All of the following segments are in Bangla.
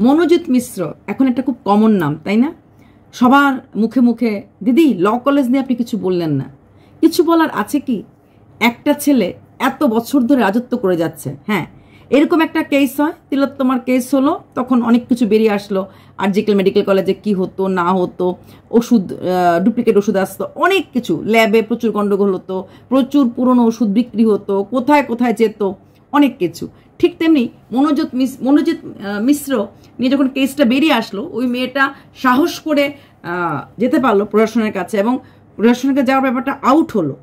মনোজিৎ মিশ্র এখন একটা খুব কমন নাম, তাই না? সবার মুখে মুখে দিদি ল কলেজ নিয়ে আপনি কিছু বললেন না। কিছু বলার আছে কি? একটা ছেলে এত বছর ধরে রাজত্ব করে যাচ্ছে। হ্যাঁ, এরকম একটা কেস হয়, তিলোত্তমার কেস হলো, তখন অনেক কিছু বেরিয়ে আসলো। আরজিকেল মেডিকেল কলেজে কি হতো না হতো, ওষুধ ডুপ্লিকেট ওষুধ আসতো, অনেক কিছু, ল্যাবে প্রচুর গণ্ডগোল হতো, প্রচুর পুরনো ওষুধ বিক্রি হতো, কোথায় কোথায় যেত, অনেক কিছু। ঠিক তেমনি মনোজিৎ মিশ্র নিয়ে যখন কেসটা বেরিয়ে আসলো, ওই মেয়েটা সাহস করে যেতে পারলো প্রশাসনের কাছে, এবং প্রশাসনের কাছে যাওয়ার ব্যাপারটা আউট হলো।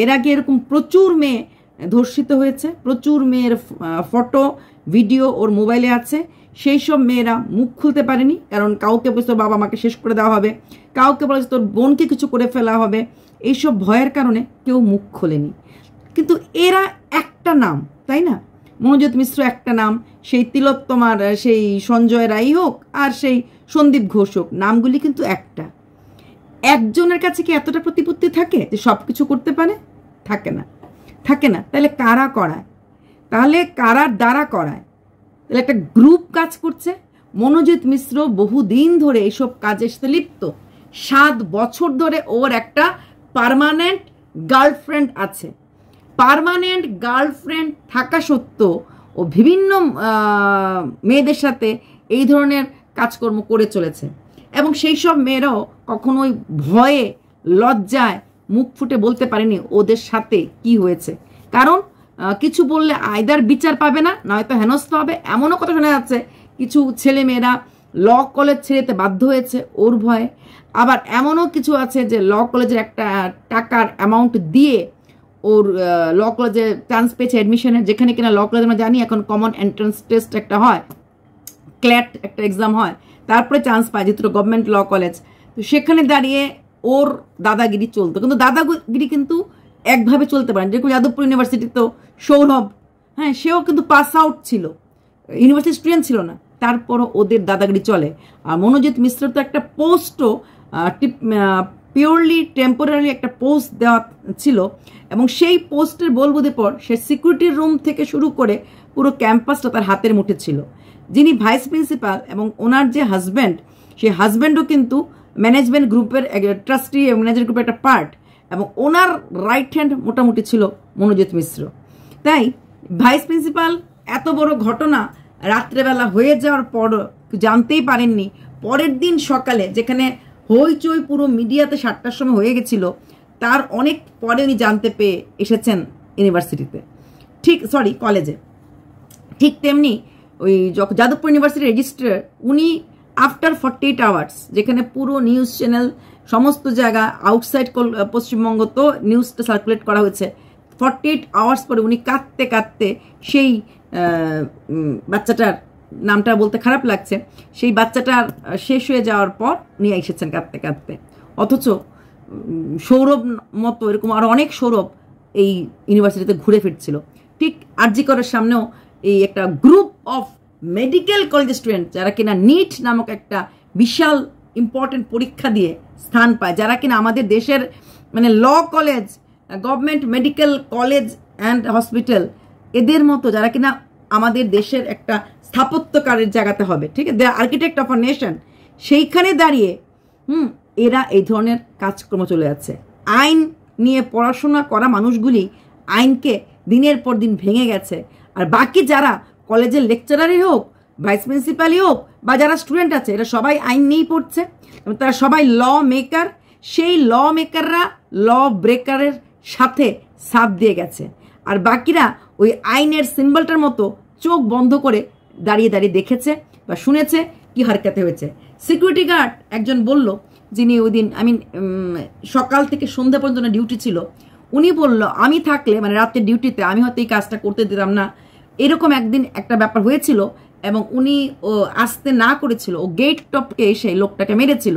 এর আগে এরকম প্রচুর মেয়ে ধর্ষিত হয়েছে, প্রচুর মেয়ের ফটো ভিডিও ওর মোবাইলে আছে। সেই সব মেয়েরা মুখ খুলতে পারেনি, কারণ কাউকে বলছে বাবা মাকে শেষ করে দেওয়া হবে, কাউকে বলেছে তোর বোনকে কিছু করে ফেলা হবে, এইসব ভয়ের কারণে কেউ মুখ খোলেনি। কিন্তু এরা একটা নাম, তাই না? মনোজিৎ মিশ্র একটা নাম, সেই তিলোত্তমার সেই সঞ্জয় রায় হোক আর সেই সন্দীপ ঘোষ হোক, নামগুলি কিন্তু একটা। একজনের কাছে কি এতটা প্রতিপত্তি থাকে যে সব কিছু করতে পারে? থাকে না, থাকে না। তাহলে কারা করায়? তাহলে কারার দ্বারা করায়? তাহলে একটা গ্রুপ কাজ করছে। মনোজিৎ মিশ্র বহুদিন ধরে এইসব কাজের সাথে লিপ্ত। 7 বছর ধরে ওর একটা পার্মানেন্ট গার্লফ্রেন্ড আছে। পার্মানেন্ট গার্লফ্রেন্ড থাকা সত্ত্বেও ও বিভিন্ন মেয়েদের সাথে এই ধরনের কাজকর্ম করে চলেছে, এবং সেই সব মেয়েরাও কখনোই ভয়ে লজ্জায় মুখ ফুটে বলতে পারেনি ওদের সাথে কি হয়েছে। কারণ কিছু বললে আইদার বিচার পাবে না, নয়তো হেনস্থ হবে। এমনও কথা শোনা যাচ্ছে কিছু ছেলে মেয়েরা ল কলেজ ছেড়েতে বাধ্য হয়েছে ওর ভয়ে। আবার এমনও কিছু আছে যে ল কলেজের একটা টাকার অ্যামাউন্ট দিয়ে ওর ল কলেজে চান্স পেয়েছে অ্যাডমিশনের, যেখানে কিনা ল কলেজে আমরা জানি এখন কমন এন্ট্রান্স টেস্ট একটা হয়, ক্ল্যাট একটা এক্সাম হয়, তারপরে চান্স পায়, যেহেতু গভর্নমেন্ট ল কলেজ। তো সেখানে দাঁড়িয়ে ওর দাদাগিরি চলতো, কিন্তু দাদাগিরি কিন্তু একভাবে চলতে পারেন। যেরকম যাদবপুর ইউনিভার্সিটি তো সৌরভ, হ্যাঁ, সেও কিন্তু পাস আউট ছিল, ইউনিভার্সিটি স্টুডেন্ট ছিল না, তারপরও ওদের দাদাগিরি চলে। আর মনোজিৎ মিশ্র তো একটা পোস্টও পিওরলি টেম্পোরারি একটা পোস্ট দেওয়া ছিল, এবং সেই পোস্টের বলবুদের পর সে সিকিউরিটি রুম থেকে শুরু করে পুরো ক্যাম্পাসটা তার হাতের মুঠে ছিল। যিনি ভাইস প্রিন্সিপাল এবং ওনার যে হাজব্যান্ড, সেই হাজব্যান্ডও কিন্তু ম্যানেজমেন্ট গ্রুপের ট্রাস্টি এবং ম্যানেজার গ্রুপের একটা পার্ট, এবং ওনার রাইট হ্যান্ড মোটামুটি ছিল মনোজিৎ মিশ্র। তাই ভাইস প্রিন্সিপাল এত বড় ঘটনা রাত্রেবেলা হয়ে যাওয়ার পর জানতেই পারেননি। পরের দিন সকালে, যেখানে হইচই পুরো মিডিয়াতে 7টার সময় হয়ে গেছিল, তার অনেক পরে উনি জানতে পেয়ে এসেছেন ইউনিভার্সিটিতে, কলেজে। ঠিক তেমনি ওই যাদবপুর ইউনিভার্সিটি রেজিস্ট্রার, উনি আফটার 48 আওয়ার্স, যেখানে পুরো নিউজ চ্যানেল সমস্ত জায়গা আউটসাইড পশ্চিমবঙ্গ তো নিউজটা সার্কুলেট করা হয়েছে, 48 আওয়ার্স পরে উনি কাঁদতে কাঁদতে সেই বাচ্চাটার নামটা বলতে খারাপ লাগছে, সেই বাচ্চাটার শেষ হয়ে যাওয়ার পর উনি এসেছেন কাঁদতে কাঁদতে। অথচ সৌরভ মতো এরকম আরও অনেক সৌরভ এই ইউনিভার্সিটিতে ঘুরে ফিরছিল। ঠিক আরজি করের সামনেও এই একটা group of medical college student, যারা কিনা নিট নামক একটা বিশাল ইম্পর্টেন্ট পরীক্ষা দিয়ে স্থান পায়, যারা কিনা আমাদের দেশের মানে law college, government medical college and hospital, এদের মতো যারা কিনা আমাদের দেশের একটা স্থাপত্যকারের জায়গাতে হবে, ঠিক আছে, the architect of a nation, সেইখানে দাঁড়িয়ে এরা এই ধরনের কাজকর্ম চলে যাচ্ছে। আইন নিয়ে পড়াশোনা করা মানুষগুলি আইনকে দিনের পর দিন ভেঙে গেছে। আর বাকি যারা কলেজের লেকচারারই হোক, ভাইস প্রিন্সিপালই হোক, বা যারা স্টুডেন্ট আছে, এরা সবাই আইন নিয়েই পড়ছে, এবং তারা সবাই ল মেকার। সেই ল মেকাররা ল ব্রেকারের সাথে সাথ দিয়ে গেছে, আর বাকিরা ওই আইনের সিম্বলটার মতো চোখ বন্ধ করে দাঁড়িয়ে দাঁড়িয়ে দেখেছে বা শুনেছে কি হরকতে হয়েছে। সিকিউরিটি গার্ড একজন বলল, যিনি ওই দিন সকাল থেকে সন্ধ্যা পর্যন্ত ডিউটি ছিল, উনি বলল আমি থাকলে মানে রাতের ডিউটিতে আমি হয়তো এই কাজটা করতে দিতাম না। এরকম একদিন একটা ব্যাপার হয়েছিল, এবং উনি আসতে না করেছিল, ও গেট টপকে এসে লোকটাকে মেরেছিল।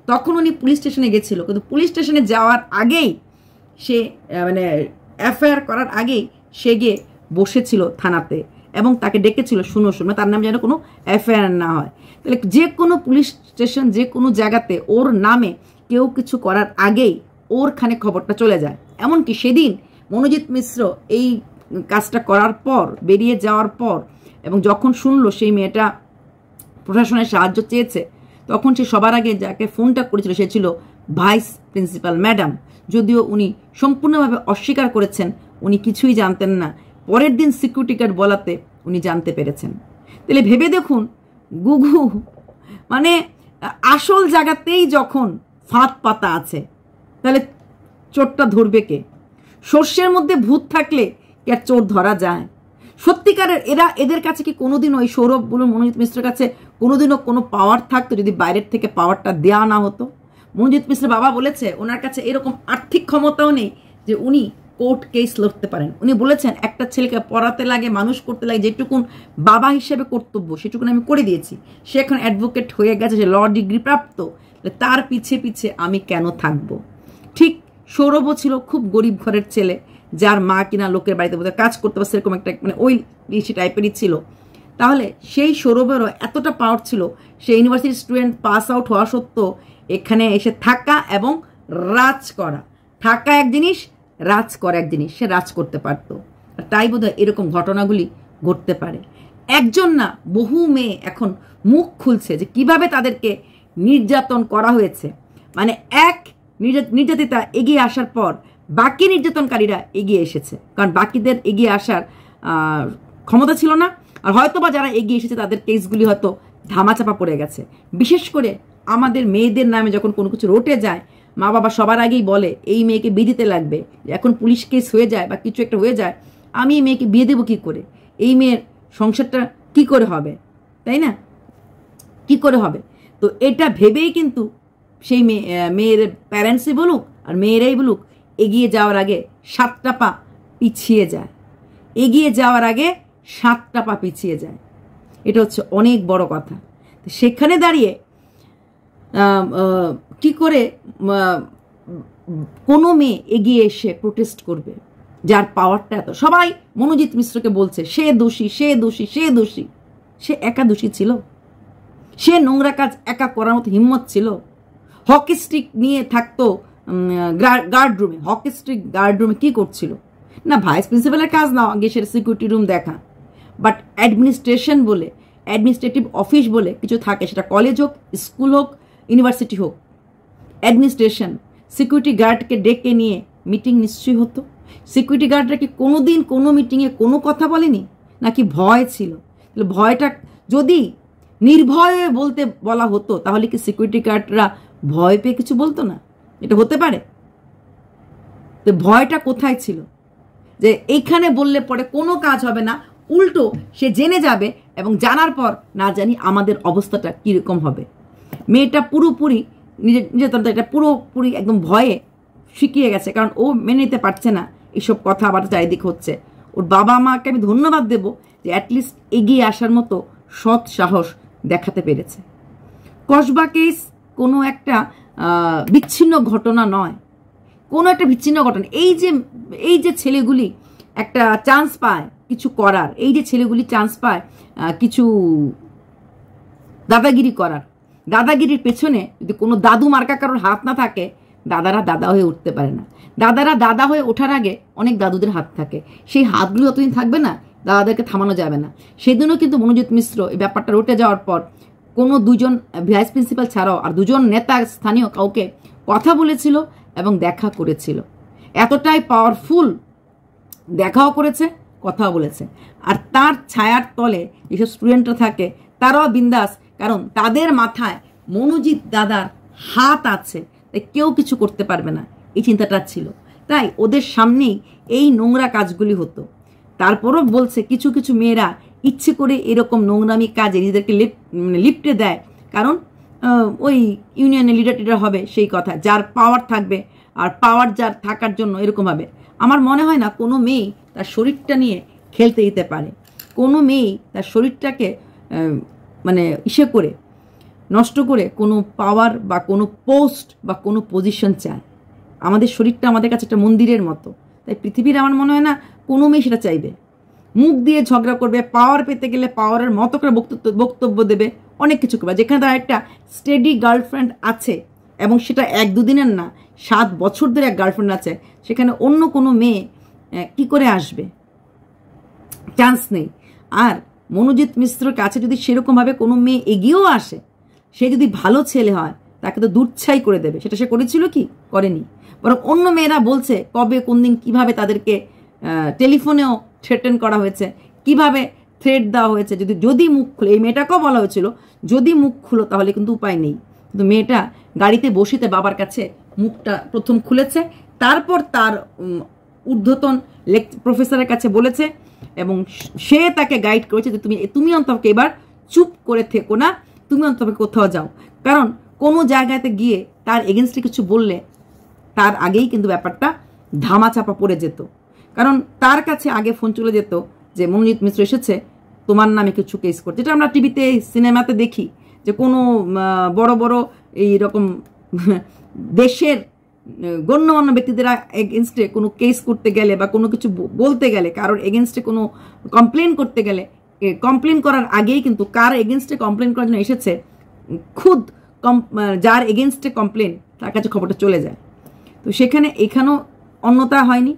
তখন উনি পুলিশ স্টেশনে গেছিল, কিন্তু পুলিশ স্টেশনে যাওয়ার আগেই সে মানে এফআইআর করার আগেই সে গিয়ে বসেছিল থানাতে, এবং তাকে ডেকেছিল শুনো, তার নাম যেন কোনো এফআইআর না হয়। তাহলে যে কোনো পুলিশ স্টেশন, যে কোনো জায়গাতে ওর নামে কেউ কিছু করার আগেই ওরখানে খবরটা চলে যায়। এমনকি সেদিন মনোজিৎ মিশ্র এই কাজটা করার পর, বেরিয়ে যাওয়ার পর, এবং যখন শুনলো সেই মেয়েটা প্রশাসনের সাহায্য চেয়েছে, তখন সে সবার আগে যাকে ফোনটা করেছিল সে ছিল ভাইস প্রিন্সিপাল ম্যাডাম। যদিও উনি সম্পূর্ণভাবে অস্বীকার করেছেন, উনি কিছুই জানতেন না। পরের দিন সিকিউরিটি গার্ড বলাতে উনি জানতে পেরেছেন। তাহলে ভেবে দেখুন, গুগু মানে আসল জায়গাতেই যখন ফাঁদ পাতা আছে, তাহলে চোরটা ধরবে কে? সর্ষের মধ্যে ভূত থাকলে কি আর চোর ধরা যায়? সত্যিকারের এদের কাছে কি কোনোদিনও, ওই সৌরভ বলুন মনোজিৎ মিশ্রের কাছে কোনোদিনও কোনো পাওয়ার থাকতো যদি বাইরের থেকে পাওয়ারটা দেওয়া না হতো? মনোজিৎ মিশ্রের বাবা বলেছে ওনার কাছে এরকম আর্থিক ক্ষমতাও নেই যে উনি কোর্ট কেস লড়তে পারেন। উনি বলেছেন একটা ছেলেকে পড়াতে লাগে, মানুষ করতে লাগে, যেটুকুন বাবা হিসেবে কর্তব্য সেটুকুন আমি করে দিয়েছি। সে এখন অ্যাডভোকেট হয়ে গেছে, সে ল ডিগ্রি প্রাপ্ত, তার পিছে পিছে আমি কেন থাকবো? ঠিক সৌরভও ছিল খুব গরিব ঘরের ছেলে, যার মা কিনা লোকের বাড়িতে বোধহয় কাজ করতে পারছে, এরকম একটা মানে ওই বেশি টাইপেরই ছিল। তাহলে সেই সৌরভেরও এতটা পাওয়ার ছিল, সে ইউনিভার্সিটি স্টুডেন্ট পাস আউট হওয়া সত্ত্বেও এখানে এসে থাকা এবং রাজ করা। থাকা এক জিনিস, রাজ করা এক জিনিস, সে রাজ করতে পারতো। আর তাই বোধহয় এরকম ঘটনাগুলি ঘটতে পারে। একজন না, বহু মেয়ে এখন মুখ খুলছে যে কিভাবে তাদেরকে নির্যাতন করা হয়েছে। মানে এক নির্যাতিতা এগিয়ে আসার পর বাকি নির্যাতনকারীরা এগিয়ে এসেছে, কারণ বাকিদের এগিয়ে আসার ক্ষমতা ছিল না। আর হয়তো বা যারা এগিয়ে এসেছে তাদের কেসগুলি হয়তো ধামাচাপা পড়ে গেছে। বিশেষ করে আমাদের মেয়েদের নামে যখন কোনো কিছু রটে যায়, মা বাবা সবার আগেই বলে এই মেয়েকে বিয়ে দিতে লাগবে। এখন পুলিশ কেস হয়ে যায় বা কিছু একটা হয়ে যায়, আমি এই মেয়েকে বিয়ে দেবো কী করে? এই মেয়ের সংসারটা কি করে হবে, তাই না? কি করে হবে? তো এটা ভেবেই কিন্তু সেই মেয়ের প্যারেন্টসই বলুক আর মেয়েরাই বলুক, এগিয়ে যাওয়ার আগে 7টা পা পিছিয়ে যায়। এগিয়ে যাওয়ার আগে 7টা পা পিছিয়ে যায়, এটা হচ্ছে অনেক বড় কথা। সেখানে দাঁড়িয়ে কি করে কোনো মেয়ে এগিয়ে এসে প্রোটেস্ট করবে যার পাওয়ারটা এত? সবাই মনোজিৎ মিশ্রকে বলছে সে দোষী, সে দোষী, সে দোষী। সে একা দোষী ছিল? সে নোংরা কাজ একা করার মতো হিম্মত ছিল? হকি স্টিক নিয়ে থাকতো গার্ড রুমে, হকি স্টিক গার্ড রুমে কী করছিল? না ভাইস প্রিন্সিপালের কাজ না আগে সেটা সিকিউরিটি রুম দেখা, বাট অ্যাডমিনিস্ট্রেশন বলে, অ্যাডমিনিস্ট্রেটিভ অফিস বলে কিছু থাকে, সেটা কলেজ হোক, স্কুল হোক, ইউনিভার্সিটি হোক। অ্যাডমিনিস্ট্রেশন সিকিউরিটি গার্ডকে ডেকে নিয়ে মিটিং নিশ্চয়ই হতো। সিকিউরিটি গার্ডরা কি কোনোদিন কোনো মিটিংয়ে কোনো কথা বলেনি? নাকি ভয় ছিল? ভয়টা যদি নির্ভয়ে বলতে বলা হতো তাহলে কি সিকিউরিটি গার্ডরা ভয় পেয়ে কিছু বলতো না? এটা হতে পারে? তো ভয়টা কোথায় ছিল? যে এইখানে বললে পরে কোনো কাজ হবে না, উল্টো সে জেনে যাবে এবং জানার পর না জানি আমাদের অবস্থাটা কীরকম হবে। মেয়েটা পুরোপুরি নির্যাতনটা এটা পুরোপুরি একদম ভয়ে শিখিয়ে গেছে, কারণ ও মেনে নিতে পারছে না এইসব কথা আবার চারিদিক হচ্ছে। ওর বাবা মাকে আমি ধন্যবাদ দেব যে অ্যাটলিস্ট এগিয়ে আসার মতো সৎ সাহস দেখাতে পেরেছে। কসবা কেস কোনো একটা বিচ্ছিন্ন ঘটনা নয়, কোনো একটা বিচ্ছিন্ন ঘটনা। এই যে ছেলেগুলি একটা চান্স পায় কিছু করার, এই যে ছেলেগুলি চান্স পায় কিছু দাদাগিরি করার, দাদাগিরির পেছনে যদি কোনো দাদু মার্কা কারোর হাত না থাকে, দাদারা দাদা হয়ে উঠতে পারে না। দাদারা দাদা হয়ে ওঠার আগে অনেক দাদুদের হাত থাকে, সেই হাতগুলো যতদিন থাকবে না দাদাদেরকে থামানো যাবে না। সেদিনও কিন্তু মনোজিৎ মিশ্র এই ব্যাপারটা রটে যাওয়ার পর কোনো দুজন ভাইস প্রিন্সিপাল ছাড়াও আর দুজন নেতা স্থানীয় কাউকে কথা বলেছিল এবং দেখা করেছিল। এতটাই পাওয়ারফুল, দেখাও করেছে, কথাও বলেছে। আর তার ছায়ার তলে যেসব স্টুডেন্টরা থাকে তারাও বিন্দাস, কারণ তাদের মাথায় মনোজিৎ দাদার হাত আছে, তাই কেউ কিছু করতে পারবে না, এই চিন্তাটা ছিল। তাই ওদের সামনেই এই নোংরা কাজগুলি হতো। তারপরও বলছে কিছু কিছু মেয়েরা ইচ্ছে করে এরকম নোংরামি কাজে নিজেদেরকে লিপ্টে দেয়, কারণ ওই ইউনিয়নের লিডার হবে সেই কথা, যার পাওয়ার থাকবে আর পাওয়ার যার থাকার জন্য এরকম হবে। আমার মনে হয় না কোনো মেয়ে তার শরীরটা নিয়ে খেলতে দিতে পারে, কোনো মেয়ে তার শরীরটাকে মানে করে নষ্ট করে কোনো পাওয়ার বা কোনো পোস্ট বা কোনো পজিশন চায়। আমাদের শরীরটা আমাদের কাছে একটা মন্দিরের মতো, তাই পৃথিবীর আমার মনে হয় না কোনো মেয়ে সেটা চাইবে। মুখ দিয়ে ঝগড়া করবে, পাওয়ার পেতে গেলে পাওয়ারের মতো করে বক্তব্য দেবে, অনেক কিছু করবে। যেখানে তার একটা স্টেডি গার্লফ্রেন্ড আছে এবং সেটা 1-2 দিনের না, 7 বছর ধরে এক গার্লফ্রেন্ড আছে, সেখানে অন্য কোনো মেয়ে কি করে আসবে? চান্স নেই। আর মনোজিৎ মিশ্রর কাছে যদি সেরকমভাবে কোনো মেয়ে এগিয়েও আসে, সে যদি ভালো ছেলে হয় তাকে তো দুচ্ছাই করে দেবে। সেটা সে করেছিল কি? করেনি। বরং অন্য মেয়েরা বলছে কবে কোন দিন কীভাবে তাদেরকে টেলিফোনেও থ্রেটেন করা হয়েছে, কিভাবে থ্রেট দেওয়া হয়েছে। যদি মুখ খুলে, এই মেয়েটাকেও বলা হয়েছিল যদি মুখ খুলো তাহলে কিন্তু উপায় নেই। কিন্তু মেয়েটা গাড়িতে বসিতে বাবার কাছে মুখটা প্রথম খুলেছে, তারপর তার ঊর্ধ্বতন প্রফেসরের কাছে বলেছে এবং সে তাকে গাইড করেছে যে তুমি অন্তত এবার চুপ করে থেকো না, তুমি অন্তত কোথাও যাও। কারণ কোনো জায়গাতে গিয়ে তার এগেনস্টে কিছু বললে তার আগেই কিন্তু ব্যাপারটা ধামাচাপা পড়ে যেত। কারণ তার কাছে আগে ফোন চলে যেত যে মনোজিৎ মিশ্র এসেছে তোমার নামে কিছু কেস করতে, যেটা আমরা টিভিতে সিনেমাতে দেখি যে কোনো বড় বড় এইরকম দেশের গণ্যমান্য ব্যক্তিদের এগেনস্টে কোনো কেস করতে গেলে বা কোনো কিছু বলতে গেলে, কারোর এগেনস্টে কোনো কমপ্লেন করতে গেলে, কমপ্লেন করার আগেই কিন্তু কার এগেনস্টে কমপ্লেন করার জন্য এসেছে খুদ যার এগেনস্টে কমপ্লেন তার কাছে খবরটা চলে যায়। তো সেখানে এখানেও অন্যতা হয়নি,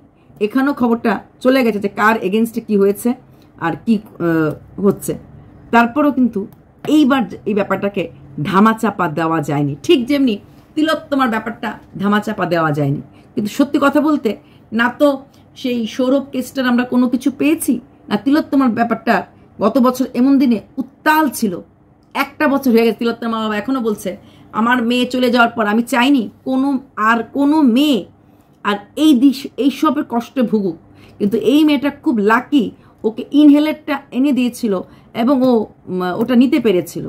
এখানেও খবরটা চলে গেছে যে কার এগেনস্টে কি হয়েছে আর কি হচ্ছে। তারপরও কিন্তু এইবার এই ব্যাপারটাকে ধামাচাপা দেওয়া যায়নি, ঠিক যেমনি তিলোত্তমার ব্যাপারটা ধামাচাপা দেওয়া যায়নি। কিন্তু সত্যি কথা বলতে না তো সেই সৌরভ কেসটার আমরা কোনো কিছু পেয়েছি, না তিলোত্তমার ব্যাপারটা গত বছর এমন দিনে উত্তাল ছিল। একটা বছর হয়ে গেছে, তিলোত্তমা বাবা এখনো বলছে আমার মেয়ে চলে যাওয়ার পর আমি চাইনি কোনো মেয়ে আর এইসবের কষ্টে ভুগুক। কিন্তু এই মেয়েটা খুব লাকি, ওকে ইনহেলারটা এনে দিয়েছিল এবং ও ওটা নিতে পেরেছিল।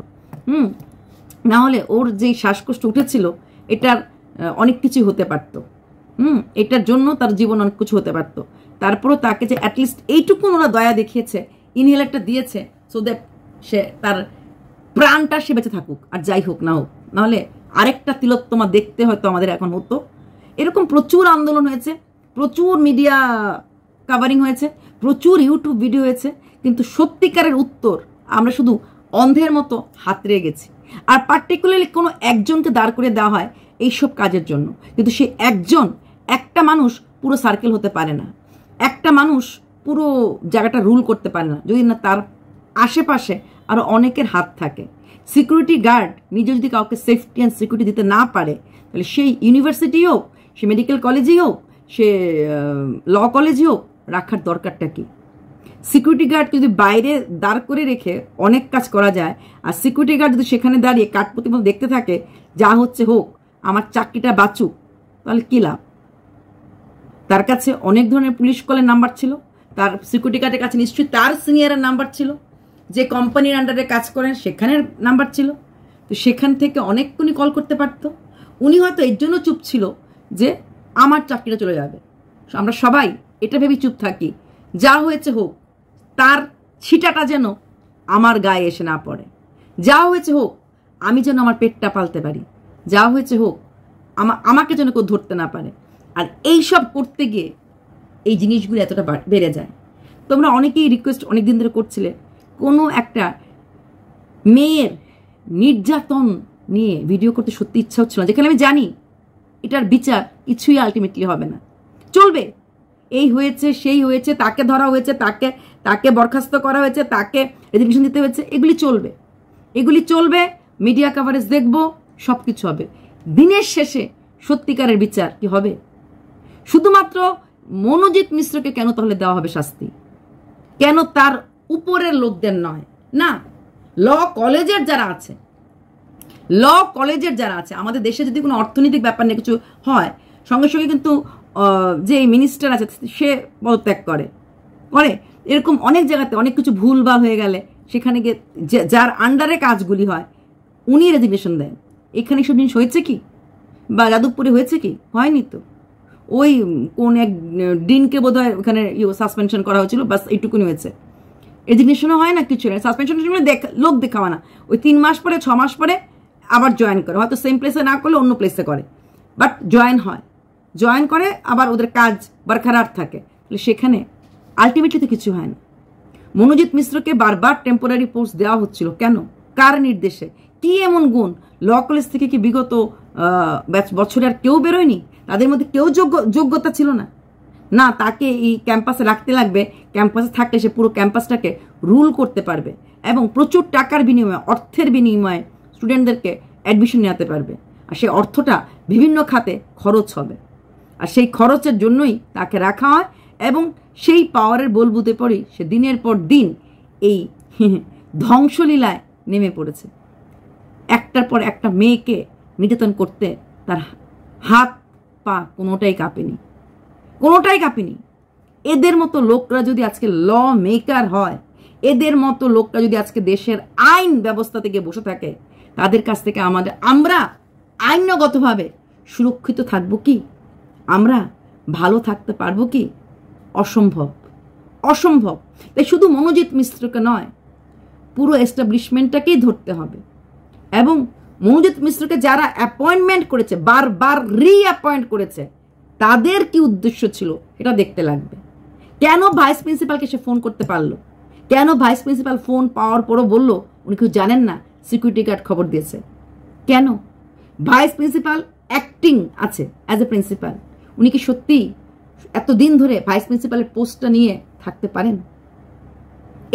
না হলে ওর যেই শ্বাসকষ্ট উঠেছিল এটার অনেক কিছু হতে পারত। এটার জন্য তার জীবন অনেক কিছু হতে পারত। তারপরও তাকে যে অ্যাটলিস্ট এইটুকুন ওরা দয়া দেখিয়েছে, ইনহেলারটা দিয়েছে, সো দ্যাট সে তার প্রাণটা সে বেঁচে থাকুক, আর যাই হোক না হোক। নাহলে আরেকটা তিলোত্তমা দেখতে হয়তো আমাদের এখন হতো। এরকম প্রচুর আন্দোলন হয়েছে, প্রচুর মিডিয়া কাভারিং হয়েছে, প্রচুর ইউটিউব ভিডিও হয়েছে, কিন্তু সত্যিকারের উত্তর আমরা শুধু অন্ধের মতো হাতড়ে গেছি। আর পার্টিকুলারলি কোনো একজনকে দাঁড় করে দেওয়া হয় এইসব কাজের জন্য, কিন্তু সে একটা মানুষ পুরো সার্কেল হতে পারে না, একটা মানুষ পুরো জায়গাটা রুল করতে পারে না যদি না তার আশেপাশে আরও অনেকের হাত থাকে। সিকিউরিটি গার্ড নিজে যদি কাউকে সেফটি অ্যান্ড সিকিউরিটি দিতে না পারে, তাহলে সেই ইউনিভার্সিটি হোক, সে মেডিকেল কলেজেই হোক, সে ল কলেজে হোক, রাখার দরকারটা কি? সিকিউরিটি গার্ড যদি বাইরে দাঁড় করে রেখে অনেক কাজ করা যায়, আর সিকিউরিটি গার্ড যদি সেখানে দাঁড়িয়ে কাঠ প্রতিমত দেখতে থাকে যা হচ্ছে হোক, আমার চাকরিটা বাঁচুক, তাহলে কী লাভ? তার কাছে অনেক ধরনের পুলিশ কলের নাম্বার ছিল, তার সিকিউরিটি গার্ডের কাছে নিশ্চয়ই তার সিনিয়রের নাম্বার ছিল, যে কোম্পানির আন্ডারে কাজ করেন সেখানের নাম্বার ছিল। তো সেখান থেকে অনেকক্ষণই কল করতে পারতো। উনি হয়তো এর জন্য চুপ ছিল যে আমার চাকরিটা চলে যাবে। আমরা সবাই এটা ভেবে চুপ থাকি, যা হয়েছে হোক, তার ছিটাটা যেন আমার গায়ে এসে না পড়ে। যা হয়েছে হোক, আমি যেন আমার পেটটা পালতে পারি। যা হয়েছে হোক, আমাকে যেন কেউ ধরতে না পারে। আর এই সব করতে গিয়ে এই জিনিসগুলো এতটা বেড়ে যায়। তোমরা অনেকেই রিকোয়েস্ট অনেক দিন ধরে করছিলে কোনো একটা মেয়ের নির্যাতন নিয়ে ভিডিও করতে সত্যি ইচ্ছা হচ্ছিল না, যেখানে আমি জানি এটার বিচার কিছুই আলটিমেটলি হবে না, চলবে। এই হয়েছে, সেই হয়েছে, তাকে ধরা হয়েছে, তাকে বরখাস্ত করা হয়েছে, তাকে রেজিগনেশন দিতে হয়েছে, এগুলি চলবে, মিডিয়া কভারেজ দেখবো, সব কিছু হবে। দিনের শেষে সত্যিকারের বিচার কি হবে? শুধুমাত্র মনোজিৎ মিশ্রকে কেন তাহলে দেওয়া হবে শাস্তি? কেন তার উপরের লোকদের নয়? না, ল কলেজের যারা আছে, আমাদের দেশে যদি কোনো অর্থনৈতিক ব্যাপার নিয়ে কিছু হয়, সঙ্গে সঙ্গে কিন্তু যে মিনিস্টার আছে সে পদত্যাগ করে। এরকম অনেক জায়গাতে অনেক কিছু ভুলভাল হয়ে গেলে সেখানে গিয়ে যার আন্ডারে কাজগুলি হয় উনি রেজিগনেশন দেন। এখানে সব জিনিস হয়েছে কি? বা যাদবপুরে হয়েছে কি? হয়নি তো। ওই কোন এক ডিনকে বোধ হয় ওখানে সাসপেনশন করা হয়েছিল, বাস এইটুকুনি হয়েছে। রেজিগনেশনও হয় না, কিছু নেই। সাসপেনশন লোক দেখাওয়া না, ওই 3 মাস পরে 6 মাস পরে আবার জয়েন করে, হয়তো সেম প্লেসে না করলে অন্য প্লেসে করে, বাট জয়েন করে আবার ওদের কাজ বরকরার থাকে। তাহলে সেখানে আলটিমেটলি তো কিছু হয় না। মনোজিৎ মিশ্রকে বারবার টেম্পোরারি পোস্ট দেওয়া হচ্ছিল কেন? কার নির্দেশে? কি এমন গুণ? ল কলেজ থেকে কি বিগত বছরে আর কেউ বেরোয়নি? তাদের মধ্যে কেউ যোগ্যতা ছিল না? না তাকে এই ক্যাম্পাসে রাখতে লাগবে, ক্যাম্পাসে থাকলে সে পুরো ক্যাম্পাসটাকে রুল করতে পারবে এবং প্রচুর টাকার বিনিময়ে, অর্থের বিনিময়ে স্টুডেন্টদেরকে অ্যাডমিশন নেওয়াতে পারবে। আর সেই অর্থটা বিভিন্ন খাতে খরচ হবে, আর সেই খরচের জন্যই তাকে রাখা হয় এবং সেই পাওয়ারের বলবুতে পড়েই সে দিনের পর দিন এই ধ্বংসলীলায় নেমে পড়েছে। একটার পর একটা মেয়েকে নির্যাতন করতে তার হাত পা কোনোটাই কাঁপেনি, কোনোটাই কাঁপেনি। এদের মতো লোকরা যদি আজকে ল মেকার হয়, এদের মতো লোকরা যদি আজকে দেশের আইন ব্যবস্থা থেকে বসে থাকে, তাদের কাছ থেকে আমরা আইনগতভাবে সুরক্ষিত থাকবো কি? আমরা ভালো থাকতে পারবো কি? অসম্ভব, অসম্ভব। তাই শুধু মনোজিৎ মিশ্রকে নয়, পুরো এস্টাবলিশমেন্টটাকেই ধরতে হবে এবং মনোজিৎ মিশ্রকে যারা অ্যাপয়েন্টমেন্ট করেছে, বারবার রিঅ্যাপয়েন্ট করেছে, তাদের কি উদ্দেশ্য ছিল এটা দেখতে লাগবে। কেন ভাইস প্রিন্সিপালকে সে ফোন করতে পারলো? কেন ভাইস প্রিন্সিপাল ফোন পাওয়ার পরও বললো উনি কেউ জানেন না সিকিউরিটি গার্ড খবর দিয়েছে? কেন? ভাইস প্রিন্সিপাল অ্যাক্টিং আছে অ্যাজ এ প্রিন্সিপাল, উনি কি সত্যি এতদিন ধরে ভাইস প্রিন্সিপালের পোস্টটা নিয়ে থাকতে পারেন?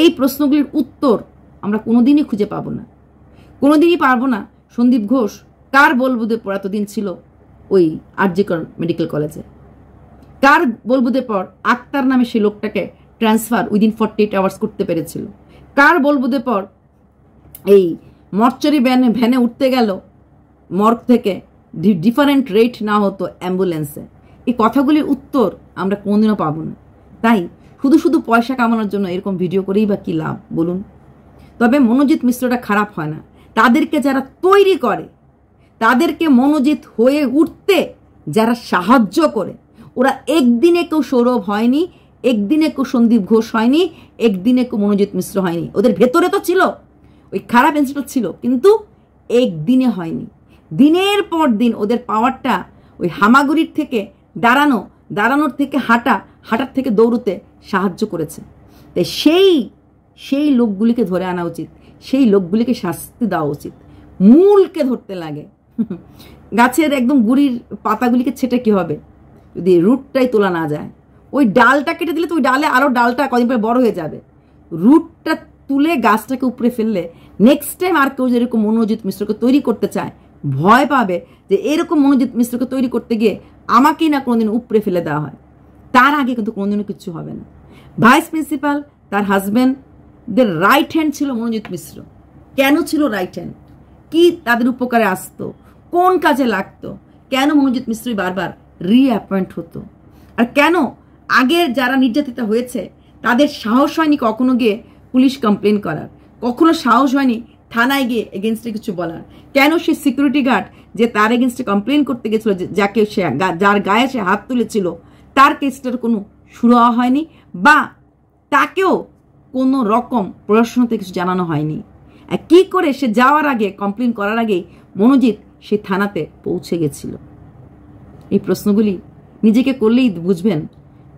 এই প্রশ্নগুলির উত্তর আমরা কোনোদিনই খুঁজে পাবো না, কোনোদিনই পারবো না। সন্দীপ ঘোষ কার বলবুদের পর এতদিন ছিল ওই RG মেডিকেল কলেজে? কার বলবুদের পর আক্তার নামে সেই লোকটাকে ট্রান্সফার উইদিন 48 আওয়ার্স করতে পেরেছিল? কার বলবুদের পর এই মর্চারি ভ্যানে উঠতে গেল মর্গ থেকে ডিফারেন্ট রেট না হতো অ্যাম্বুলেন্সে? এই কথাগুলির উত্তর আমরা কোনোদিনও পাবো না। তাই শুধু শুধু পয়সা কামানোর জন্য এরকম ভিডিও করেই বা কী লাভ বলুন? তবে মনোজিৎ মিশ্রটা খারাপ হয় না, তাদেরকে যারা তৈরি করে, তাদেরকে মনোজিৎ হয়ে উঠতে যারা সাহায্য করে, ওরা একদিনে কেউ সৌরভ হয়নি, একদিনে কেউ সন্দীপ ঘোষ হয়নি, একদিনে কেউ মনোজিৎ মিশ্র হয়নি। ওদের ভেতরে তো ছিল, ওই খারাপ ইনস্টিটিউট ছিল, কিন্তু একদিনে হয়নি। দিনের পর দিন ওদের পাওয়ারটা ওই হামাগুড়ির থেকে দাঁড়ানোর থেকে হাঁটার থেকে দৌড়তে সাহায্য করেছে। তাই সেই লোকগুলিকে ধরে আনা উচিত, সেই লোকগুলিকে শাস্তি দেওয়া উচিত। মূলকে ধরতে লাগে, গাছের একদম গুড়ির পাতাগুলিকে ছেটে কি হবে যদি রুটটাই তোলা না যায়? ওই ডালটা কেটে দিলে তো ওই ডালে আরও ডালটা কদিন পরে বড় হয়ে যাবে। রুটটা তুলে গাছটাকে উপরে ফেললে নেক্সট টাইম আর কেউ যেরকম মনোজিৎ মিশ্রকে তৈরি করতে চায়, ভয় পাবে যে এরকম মনোজিৎ মিশ্রকে তৈরি করতে গিয়ে আমাকেই না কোনোদিন উপরে ফেলে দেওয়া হয়। তার আগে কিন্তু কোনোদিনও কিচ্ছু হবে না। ভাইস প্রিন্সিপাল তার হাজব্যান্ডদের রাইট হ্যান্ড ছিল মনোজিৎ মিশ্র। কেন ছিল রাইট হ্যান্ড? কি তাদের উপকারে আসতো? কোন কাজে লাগতো? কেন মনোজিৎ মিশ্রই বারবার রিঅ্যাপয়েন্ট হতো? আর কেন আগের যারা নির্যাতিতা হয়েছে তাদের সাহস হয়নি কখনো গিয়ে পুলিশ কমপ্লেন করার, কখনো সাহস হয়নি থানায় গিয়ে এগেনস্টে কিছু বলার? কেন সে সিকিউরিটি গার্ড যে তার এগেনস্টে কমপ্লেন করতে গেছিল, যাকে সে যার গায়ে সে হাত তুলেছিল, তার কেসটার কোনো শুরু হয়নি বা তাকেও কোনো রকম প্রশাসনতে কিছু জানানো হয়নি? কি করে সে যাওয়ার আগে, কমপ্লেন করার আগেই মনোজিৎ সে থানাতে পৌঁছে গেছিল? এই প্রশ্নগুলি নিজেকে করলেই বুঝবেন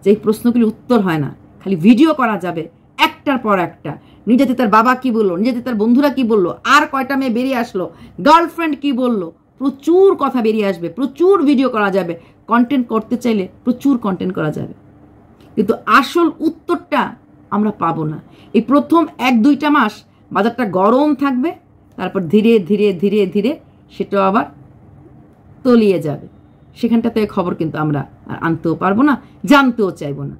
যে এই প্রশ্নগুলি উত্তর হয় না, খালি ভিডিও করা যাবে একটার পর একটা। নির্যাতিতার বাবা কি বললো, নির্যাতিতার বন্ধুরা কি বললো, আর কয়টা মেয়ে বেরিয়ে আসলো, গার্লফ্রেন্ড কি বললো, প্রচুর কথা বেরিয়ে আসবে, প্রচুর ভিডিও করা যাবে। কন্টেন্ট করতে চাইলে প্রচুর কন্টেন্ট করা যাবে, কিন্তু আসল উত্তরটা আমরা পাবো না। এই প্রথম 1-2টা মাস বাজারটা গরম থাকবে, তারপর ধীরে ধীরে ধীরে ধীরে সেটাও আবার তলিয়ে যাবে। সেখানটাতে খবর কিন্তু আমরা আর আনতেও পারবো না, জানতেও চাইবো না।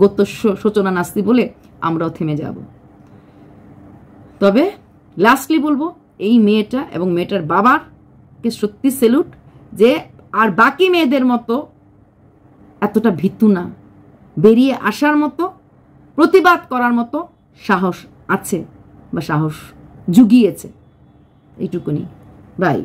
গত সূচনা নাস্তি বলে আমরাও থেমে যাব। তবে লাস্টলি বলবো, এই মেয়েটা এবং মেয়েটার বাবাকে সত্যি স্যালুট, যে আর বাকি মেয়েদের মতো এতটা ভীতু না, বেরিয়ে আসার মতো, প্রতিবাদ করার মতো সাহস আছে বা সাহস জুগিয়েছে। এইটুকুনি। বাই।